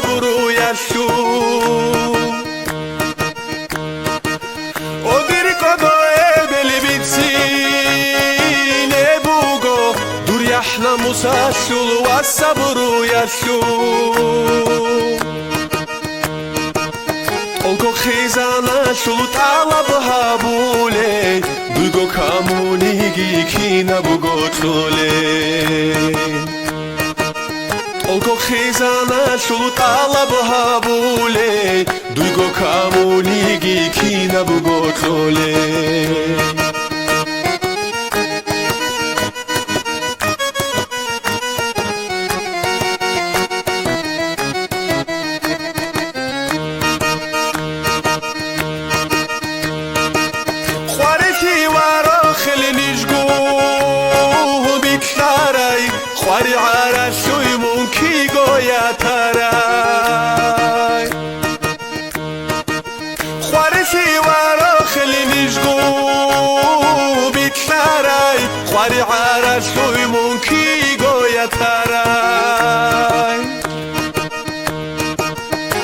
saburu yashu odiri kodo ebeli bitsin ebugo dur yahna musashulu was saburu yashu olko khizana shulu talab habule dugo kamunigi kina bugo tole olko khizana shulu talab habule dugo kamunigi kina bugo tole خواری عرشوی مونکی گویا ترای خواری شیوارا خلی نشگو بیترای خواری عرشوی مونکی گویا ترای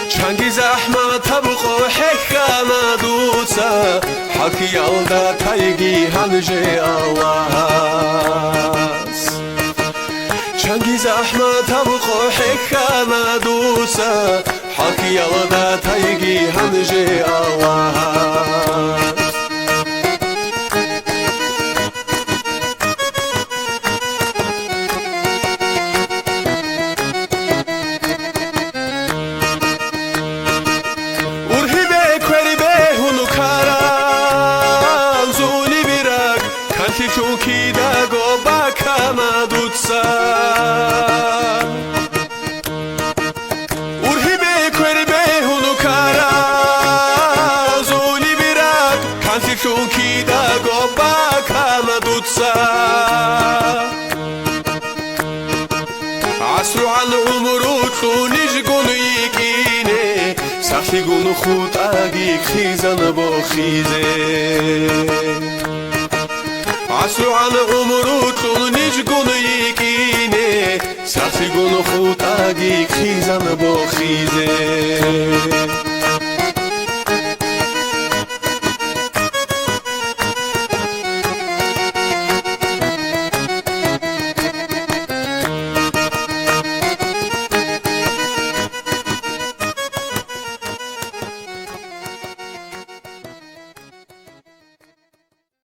چنگی زحمت تبقو حکانا دوسا حکی یالدا تایگی هنجه الله چنگی زحمت تبقو حکانا دوسا حکی یالدا تایگی هنجه الله چوکی دگو بکم دودسا اورهی بکوری به هونو کارا زونی بیرک کنسی چوکی دگو بکم دودسا عصر عن عمرو تونیج گونو یکینه سختی گونو خود اگی خیزن با خیزه عصر على عمرو طول نجگون یکینه سختی گون خود اگی خیزن با خیزه